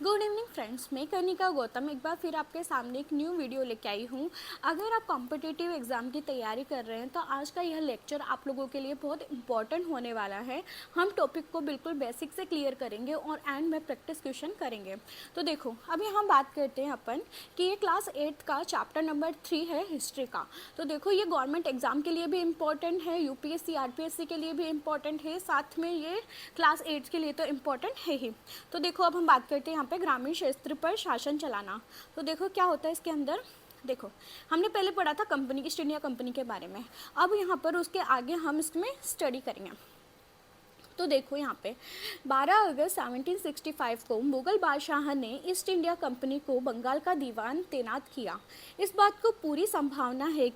Good evening friends, मैं कनिका गौतम एक बार फिर आपके सामने एक न्यू वीडियो लेके आई हूँ। अगर आप कॉम्पिटिटिव एग्ज़ाम की तैयारी कर रहे हैं तो आज का यह लेक्चर आप लोगों के लिए बहुत इंपॉर्टेंट होने वाला है। हम टॉपिक को बिल्कुल बेसिक से क्लियर करेंगे और एंड में प्रैक्टिस क्वेश्चन करेंगे। तो देखो, अभी हम बात करते हैं अपन कि ये क्लास 8 का चैप्टर नंबर 3 है हिस्ट्री का। तो देखो, ये गवर्नमेंट एग्ज़ाम के लिए भी इम्पॉर्टेंट है, यूपीएससी आरपीएससी के लिए भी इम्पॉर्टेंट है, साथ में ये क्लास 8 के लिए तो इम्पॉर्टेंट है ही। तो देखो, अब हम बात करते हैं यहाँ पे ग्रामीण क्षेत्र पर शासन चलाना। तो देखो क्या होता है इसके अंदर। देखो, हमने पहले पढ़ा था कंपनी, ईस्ट इंडिया कंपनी के बारे में। अब यहाँ पर उसके आगे हम इसमें स्टडी करेंगे। तो देखो यहाँ पे 12 अगस्त 1765 को मुगल बादशाह ने ईस्ट इंडिया कंपनी को बंगाल का दीवान तैनात किया। इस बात को पूरी संभावना है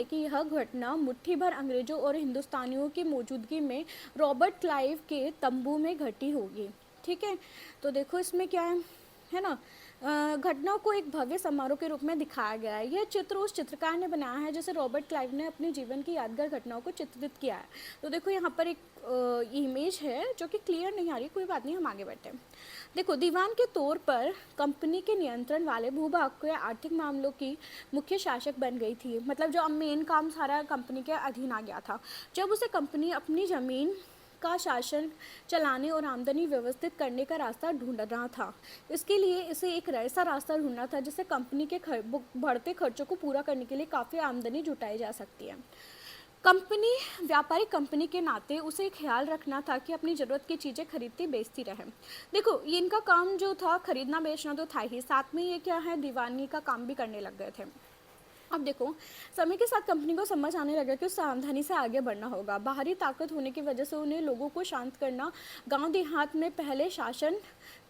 कि यह घटना मुट्ठी भर अंग्रेजों और हिंदुस्तानियों की मौजूदगी में रॉबर्ट क्लाइव के तंबू में घटी होगी। ठीक है, तो देखो इसमें क्या है ना, घटना को एक भव्य समारोह के रूप में दिखाया गया है। यह चित्र उस चित्रकार ने बनाया है जैसे रॉबर्ट क्लाइव ने अपने जीवन की यादगार घटनाओं को चित्रित किया है। तो देखो यहाँ पर एक इमेज है जो कि क्लियर नहीं आ रही, कोई बात नहीं, हम आगे बढ़ते हैं। देखो, दीवान के तौर पर कंपनी के नियंत्रण वाले भूभाग के आर्थिक मामलों की मुख्य शासक बन गई थी। मतलब जो मेन काम सारा कंपनी के अधीन आ गया था। जब उसे कंपनी अपनी ज़मीन का शासन चलाने और आमदनी व्यवस्थित करने का रास्ता ढूंढ रहा था, इसके लिए इसे एक ऐसा रास्ता ढूंढना था जिससे कंपनी के बढ़ते खर्चों को पूरा करने के लिए काफ़ी आमदनी जुटाई जा सकती है। कंपनी व्यापारिक कंपनी के नाते उसे ख्याल रखना था कि अपनी ज़रूरत की चीज़ें खरीदती बेचती रहे। देखो, ये इनका काम जो था खरीदना बेचना तो था ही, साथ में ये क्या है, दीवानी का काम भी करने लग गए थे। अब देखो, समय के साथ कंपनी को समझ आने लगा कि उस सावधानी से आगे बढ़ना होगा। बाहरी ताकत होने की वजह से उन्हें लोगों को शांत करना, गांव देहात में पहले शासन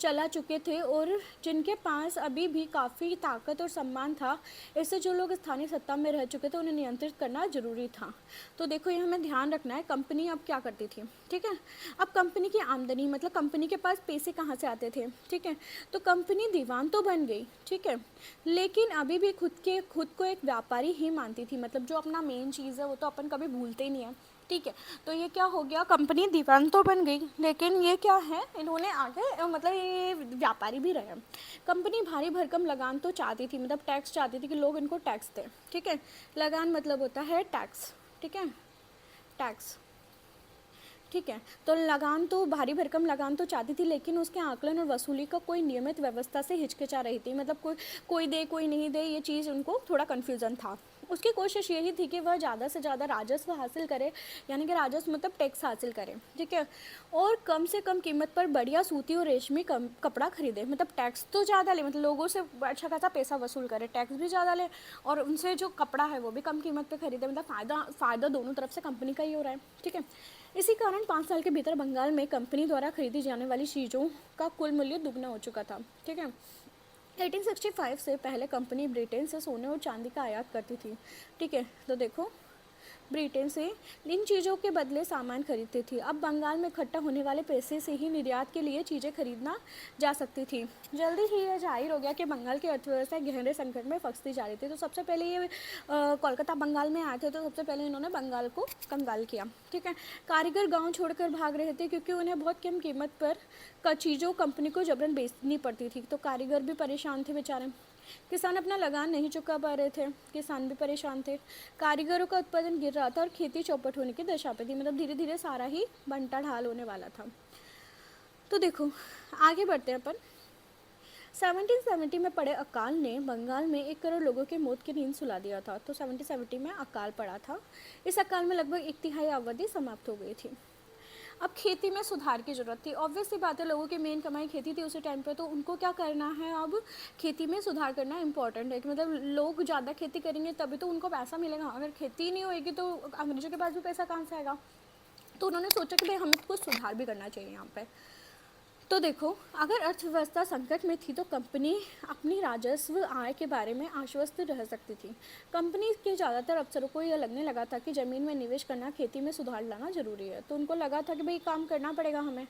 चला चुके थे और जिनके पास अभी भी काफ़ी ताकत और सम्मान था, ऐसे जो लोग स्थानीय सत्ता में रह चुके थे उन्हें नियंत्रित करना जरूरी था। तो देखो, ये हमें ध्यान रखना है। कंपनी अब क्या करती थी, ठीक है। अब कंपनी की आमदनी मतलब कंपनी के पास पैसे कहाँ से आते थे, ठीक है। तो कंपनी दीवान तो बन गई, ठीक है, लेकिन अभी भी खुद को एक व्यापारी ही मानती थी। मतलब जो अपना मेन चीज़ है वो तो अपन कभी भूलते ही नहीं है, ठीक है। तो ये क्या हो गया, कंपनी दीवान तो बन गई लेकिन ये क्या है, इन्होंने आगे मतलब ये व्यापारी भी रहे। कंपनी भारी भरकम लगान तो चाहती थी, मतलब टैक्स चाहती थी कि लोग इनको टैक्स दें, ठीक है। लगान मतलब होता है टैक्स, ठीक है, टैक्स, ठीक है। तो लगान तो भारी भरकम लगान तो चाहती थी, लेकिन उसके आकलन और वसूली का कोई नियमित व्यवस्था से हिचकिचा रही थी। मतलब कोई दे कोई नहीं दे, ये चीज़ उनको थोड़ा कन्फ्यूज़न था। उसकी कोशिश यही थी कि वह ज़्यादा से ज़्यादा राजस्व हासिल करे, यानी कि राजस्व मतलब टैक्स हासिल करे, ठीक है। और कम से कम कीमत पर बढ़िया सूती और रेशमी कपड़ा खरीदे। मतलब टैक्स तो ज़्यादा ले, मतलब लोगों से अच्छा खासा पैसा वसूल करे, टैक्स भी ज़्यादा ले और उनसे जो कपड़ा है वो भी कम कीमत पर खरीदे। मतलब फ़ायदा दोनों तरफ से कंपनी का ही हो रहा है, ठीक है। इसी कारण 5 साल के भीतर बंगाल में कंपनी द्वारा खरीदी जाने वाली चीज़ों का कुल मूल्य दुगना हो चुका था, ठीक है। 1865 से पहले कंपनी ब्रिटेन से सोने और चांदी का आयात करती थी, ठीक है। तो देखो, ब्रिटेन से इन चीज़ों के बदले सामान खरीदती थी। अब बंगाल में इकट्ठा होने वाले पैसे से ही निर्यात के लिए चीज़ें खरीदना जा सकती थी। जल्दी ही यह जाहिर हो गया कि बंगाल की अर्थव्यवस्था गहरे संकट में फंसती जा रही थी। तो सबसे पहले ये कोलकाता बंगाल में आए थे, तो सबसे पहले इन्होंने बंगाल को कंगाल किया, ठीक है। कारीगर गाँव छोड़कर भाग रहे थे क्योंकि उन्हें बहुत कम कीमत पर चीज़ों कंपनी को जबरन बेचनी पड़ती थी। तो कारीगर भी परेशान थे बेचारे। किसान अपना लगान नहीं चुका पा रहे थे, किसान भी परेशान थे। कारीगरों का उत्पादन गिर रहा था और खेती चौपट होने की दशा पे थी। मतलब धीरे धीरे सारा ही बंटा ढाल होने वाला था। तो देखो, आगे बढ़ते हैं अपन। 1770 में पड़े अकाल ने बंगाल में 1 करोड़ लोगों की मौत की नींद सुला दिया था। तो 1770 में अकाल पड़ा था। इस अकाल में लगभग 1/3 अवधि समाप्त हो गई थी। अब खेती में सुधार की ज़रूरत थी। ऑब्वियस सी बात है, लोगों की मेन कमाई खेती थी उसी टाइम पे, तो उनको क्या करना है, अब खेती में सुधार करना इंपॉर्टेंट है। कि मतलब लोग ज़्यादा खेती करेंगे तभी तो उनको पैसा मिलेगा। अगर खेती नहीं होएगी तो अंग्रेजों के पास भी पैसा कहाँ से आएगा। तो उन्होंने सोचा कि भाई हमें कुछ सुधार भी करना चाहिए यहाँ पे। तो देखो, अगर अर्थव्यवस्था संकट में थी तो कंपनी अपनी राजस्व आय के बारे में आश्वस्त रह सकती थी। कंपनी के ज़्यादातर अफसरों को यह लगने लगा था कि ज़मीन में निवेश करना, खेती में सुधार लाना जरूरी है। तो उनको लगा था कि भाई काम करना पड़ेगा हमें।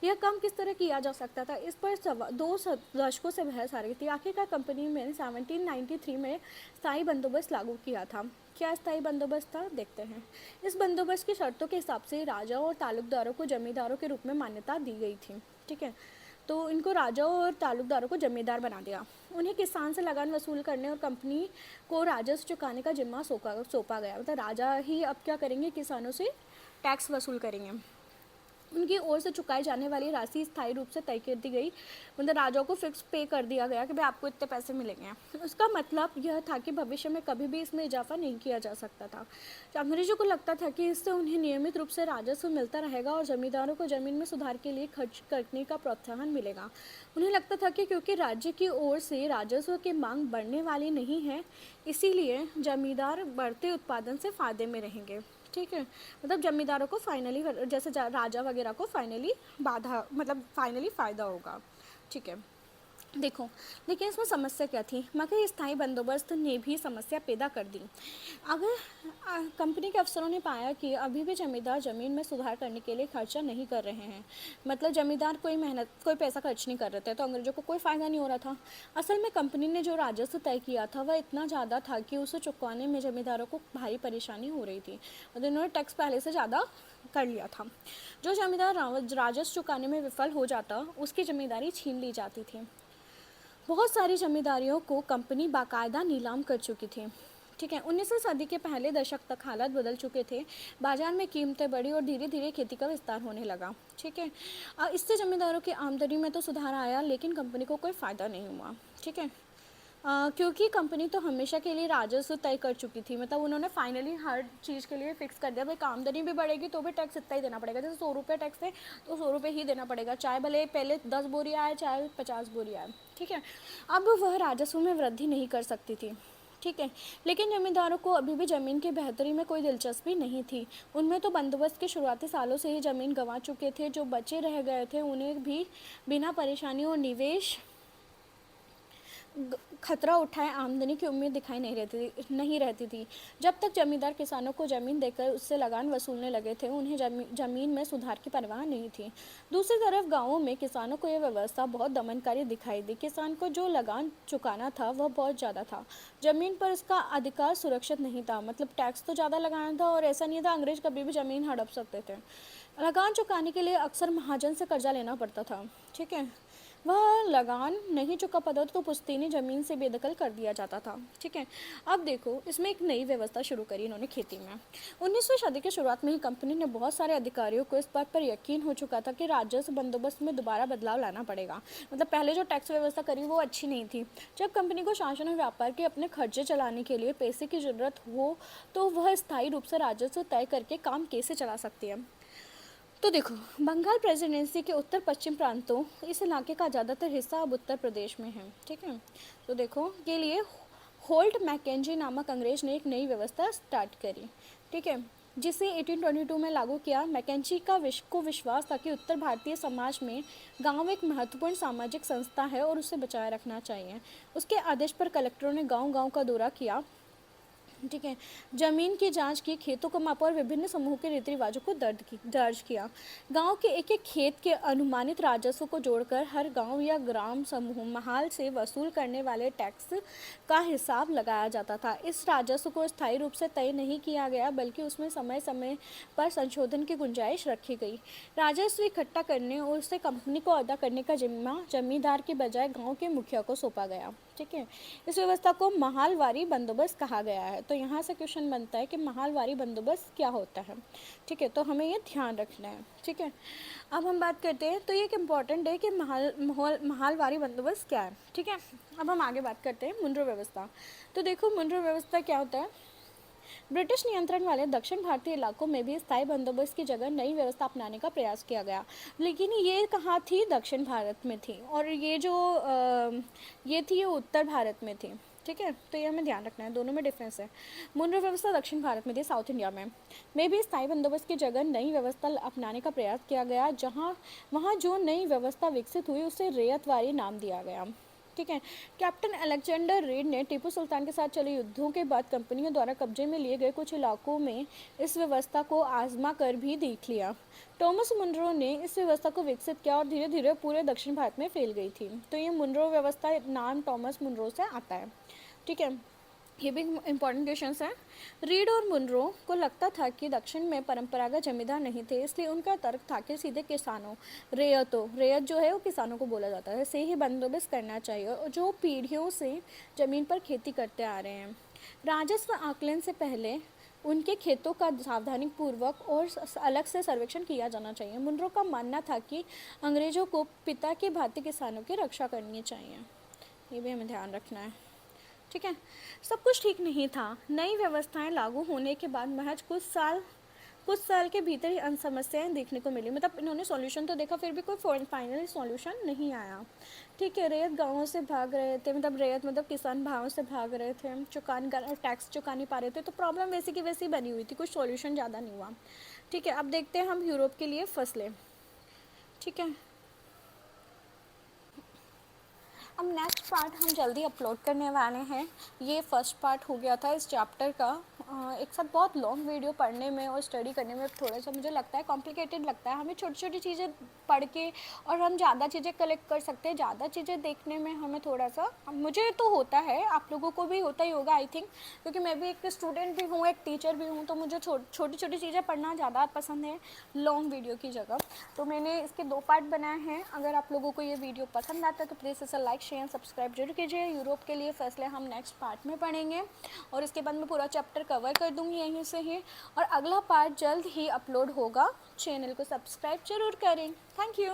यह काम किस तरह किया जा सकता था, इस पर 2 दशकों से बहस आ रही थी। आखिरकार कंपनी में 1793 में स्थायी बंदोबस्त लागू किया था। क्या स्थायी बंदोबस्त था, देखते हैं। इस बंदोबस्त की शर्तों के हिसाब से राजाओं और तालुकदारों को जमींदारों के रूप में मान्यता दी गई थी, ठीक है। तो इनको राजाओं और तालुकदारों को जमींदार बना दिया। उन्हें किसान से लगान वसूल करने और कंपनी को राजस्व चुकाने का जिम्मा सौंपा गया। मतलब राजा ही अब क्या करेंगे, किसानों से टैक्स वसूल करेंगे। उनकी ओर से चुकाई जाने वाली राशि स्थायी रूप से तय कर दी गई। मतलब राजाओं को फिक्स पे कर दिया गया कि भाई आपको इतने पैसे मिलेंगे। उसका मतलब यह था कि भविष्य में कभी भी इसमें इजाफा नहीं किया जा सकता था। तो अंग्रेजों को लगता था कि इससे उन्हें नियमित रूप से राजस्व मिलता रहेगा और जमींदारों को जमीन में सुधार के लिए खर्च करने का प्रोत्साहन मिलेगा। उन्हें लगता था कि क्योंकि राज्य की ओर से राजस्व की मांग बढ़ने वाली नहीं है, इसीलिए जमींदार बढ़ते उत्पादन से फायदे में रहेंगे, ठीक है। मतलब जमींदारों को फाइनली, जैसे राजा वगैरह को फाइनली बाधा, मतलब फाइनली फ़ायदा होगा, ठीक है। देखो, लेकिन इसमें समस्या क्या थी, मगर स्थायी बंदोबस्त ने भी समस्या पैदा कर दी। अगर कंपनी के अफसरों ने पाया कि अभी भी जमींदार ज़मीन में सुधार करने के लिए खर्चा नहीं कर रहे हैं, मतलब जमींदार कोई पैसा खर्च नहीं कर रहे थे, तो अंग्रेजों को कोई फ़ायदा नहीं हो रहा था। असल में कंपनी ने जो राजस्व तय किया था वह इतना ज़्यादा था कि उसे चुकाने में जमींदारों को भारी परेशानी हो रही थी। और उन्होंने टैक्स पहले से ज़्यादा कर लिया था। जो जमींदार राजस्व चुकाने में विफल हो जाता, उसकी जमींदारी छीन ली जाती थी। बहुत सारी जमींदारियों को कंपनी बाकायदा नीलाम कर चुकी थी, ठीक है। 19वीं सदी के पहले दशक तक हालात बदल चुके थे। बाजार में कीमतें बढ़ी और धीरे धीरे खेती का विस्तार होने लगा, ठीक है। इससे जमींदारों की आमदनी में तो सुधार आया, लेकिन कंपनी को कोई फ़ायदा नहीं हुआ, ठीक है। क्योंकि कंपनी तो हमेशा के लिए राजस्व तय कर चुकी थी। मतलब उन्होंने फाइनली हर चीज़ के लिए फिक्स कर दिया, भाई आमदनी भी बढ़ेगी तो भी टैक्स इतना ही देना पड़ेगा। जैसे 100 रुपये टैक्स है तो 100 रुपये ही देना पड़ेगा, चाहे भले पहले 10 बोरी आए चाहे 50 बोरी आए, ठीक है। अब वह राजस्व में वृद्धि नहीं कर सकती थी, ठीक है। लेकिन जमींदारों को अभी भी ज़मीन की बेहतरी में कोई दिलचस्पी नहीं थी। उनमें तो बंदोबस्त के शुरुआती सालों से ही ज़मीन गंवा चुके थे। जो बचे रह गए थे उन्हें भी बिना परेशानी और निवेश खतरा उठाए आमदनी की उम्मीद दिखाई नहीं रहती थी। जब तक जमींदार किसानों को ज़मीन देकर उससे लगान वसूलने लगे थे, उन्हें ज़मीन में सुधार की परवाह नहीं थी। दूसरी तरफ गाँवों में किसानों को यह व्यवस्था बहुत दमनकारी दिखाई दी। किसान को जो लगान चुकाना था वह बहुत ज़्यादा था, ज़मीन पर उसका अधिकार सुरक्षित नहीं था। मतलब टैक्स तो ज़्यादा लगाना था और ऐसा नहीं था अंग्रेज कभी भी ज़मीन हड़प सकते थे। लगान चुकाने के लिए अक्सर महाजन से कर्जा लेना पड़ता था, ठीक है। वह लगान नहीं चुका पाता तो पुश्तैनी ज़मीन से बेदखल कर दिया जाता था, ठीक है। अब देखो, इसमें एक नई व्यवस्था शुरू करी इन्होंने खेती में। 19वीं सदी की शुरुआत में ही कंपनी ने बहुत सारे अधिकारियों को इस बात पर यकीन हो चुका था कि राजस्व बंदोबस्त में दोबारा बदलाव लाना पड़ेगा। मतलब पहले जो टैक्स व्यवस्था करी वो अच्छी नहीं थी। जब कंपनी को शासन और व्यापार के अपने खर्चे चलाने के लिए पैसे की ज़रूरत हो तो वह स्थायी रूप से राजस्व तय करके काम कैसे चला सकती है। तो देखो, बंगाल प्रेसिडेंसी के उत्तर पश्चिम प्रांतों, इस इलाके का ज़्यादातर हिस्सा अब उत्तर प्रदेश में है, ठीक है। तो देखो, के लिए होल्ट मैकेंजी नामक अंग्रेज ने एक नई व्यवस्था स्टार्ट करी, ठीक है, जिसे 1822 में लागू किया। मैकेंजी को विश्वास था कि उत्तर भारतीय समाज में गांव एक महत्वपूर्ण सामाजिक संस्था है और उसे बचाए रखना चाहिए। उसके आदेश पर कलेक्टरों ने गांव-गांव का दौरा किया, ठीक है, जमीन की जांच की, खेतों को मापा और विभिन्न समूह के रीति रिवाजों को दर्ज किया। गांव के एक एक खेत के अनुमानित राजस्व को जोड़कर हर गांव या ग्राम समूह महाल से वसूल करने वाले टैक्स का हिसाब लगाया जाता था। इस राजस्व को स्थायी रूप से तय नहीं किया गया, बल्कि उसमें समय समय पर संशोधन की गुंजाइश रखी गई। राजस्व इकट्ठा करने और उसे कंपनी को अदा करने का जिम्मा जमींदार के बजाय गाँव के मुखिया को सौंपा गया, ठीक है। इस व्यवस्था को महालवारी बंदोबस्त कहा गया है। तो यहाँ से क्वेश्चन बनता है कि महालवारी बंदोबस्त क्या होता है, ठीक है। तो हमें ये ध्यान रखना है, ठीक है। अब हम बात करते हैं, तो ये एक इम्पॉर्टेंट है कि महालवारी बंदोबस्त क्या है, ठीक है। अब हम आगे बात करते हैं मुनरो व्यवस्था। तो देखो, मुनरो व्यवस्था क्या होता है। ब्रिटिश नियंत्रण वाले दक्षिण भारतीय इलाकों में भी स्थायी बंदोबस्त की जगह नई व्यवस्था अपनाने का प्रयास किया गया, लेकिन ये कहाँ थी, दक्षिण भारत में थी, और ये जो ये थी ये उत्तर भारत में थी, ठीक है। तो ये हमें ध्यान रखना है, दोनों में डिफरेंस है। मुनरो व्यवस्था दक्षिण भारत में थी, साउथ इंडिया में भी स्थायी बंदोबस्त की जगह नई व्यवस्था अपनाने का प्रयास किया गया। वहाँ जो नई व्यवस्था विकसित हुई उसे रैयतवारी नाम दिया गया, ठीक है। कैप्टन अलेक्जेंडर रीड ने टीपू सुल्तान के साथ चले युद्धों के बाद कंपनियों द्वारा कब्जे में लिए गए कुछ इलाकों में इस व्यवस्था को आजमा कर भी देख लिया। टॉमस मुनरो ने इस व्यवस्था को विकसित किया और धीरे धीरे पूरे दक्षिण भारत में फैल गई थी। तो ये मुनरो व्यवस्था नाम टॉमस मुनरो से आता है, ठीक है। ये भी इंपॉर्टेंट क्वेश्चन है। रीड और मुनरो को लगता था कि दक्षिण में परंपरागत जमींदार नहीं थे, इसलिए उनका तर्क था कि सीधे किसानों, रेयत जो है वो किसानों को बोला जाता है, से ही बंदोबस्त करना चाहिए, और जो पीढ़ियों से ज़मीन पर खेती करते आ रहे हैं। राजस्व आकलन से पहले उनके खेतों का सावधानी पूर्वक और अलग से सर्वेक्षण किया जाना चाहिए। मुनरो का मानना था कि अंग्रेजों को पिता के भांति किसानों की रक्षा करनी चाहिए। ये भी हमें ध्यान रखना है, ठीक है। सब कुछ ठीक नहीं था। नई व्यवस्थाएं लागू होने के बाद महज कुछ साल के भीतर ही अन्य समस्याएं देखने को मिली। मतलब इन्होंने सॉल्यूशन तो देखा, फिर भी कोई फाइनल सॉल्यूशन नहीं आया, ठीक है। रैयत गांवों से भाग रहे थे, मतलब रैयत मतलब किसान भावों से भाग रहे थे, टैक्स चुका नहीं पा रहे थे, तो प्रॉब्लम वैसी की वैसी बनी हुई थी, कुछ सॉल्यूशन ज़्यादा नहीं हुआ, ठीक है। अब देखते हैं हम यूरोप के लिए फसलें, ठीक है। अब नेक्स्ट पार्ट हम जल्दी अपलोड करने वाले हैं। ये फर्स्ट पार्ट हो गया था इस चैप्टर का। एक साथ बहुत लॉन्ग वीडियो पढ़ने में और स्टडी करने में थोड़ा सा मुझे लगता है कॉम्प्लिकेटेड लगता है। हमें छोटी छोटी चीज़ें पढ़ के और हम ज़्यादा चीज़ें कलेक्ट कर सकते हैं। ज़्यादा चीज़ें देखने में हमें थोड़ा सा, मुझे तो होता है, आप लोगों को भी होता ही होगा आई थिंक, क्योंकि मैं भी एक स्टूडेंट भी हूँ, एक टीचर भी हूँ, तो मुझे छोटी छोटी चीज़ें पढ़ना ज़्यादा पसंद है लॉन्ग वीडियो की जगह। तो मैंने इसके 2 पार्ट बनाए हैं। अगर आप लोगों को ये वीडियो पसंद आता है तो प्लीज़ इसे लाइक शेयर सब्सक्राइब जरूर कीजिए। यूरोप के लिए फैसले हम नेक्स्ट पार्ट में पढ़ेंगे, और इसके बाद मैं पूरा चैप्टर कवर कर दूँगी यहीं से ही, और अगला पार्ट जल्द ही अपलोड होगा। चैनल को सब्सक्राइब जरूर करें। Thank you.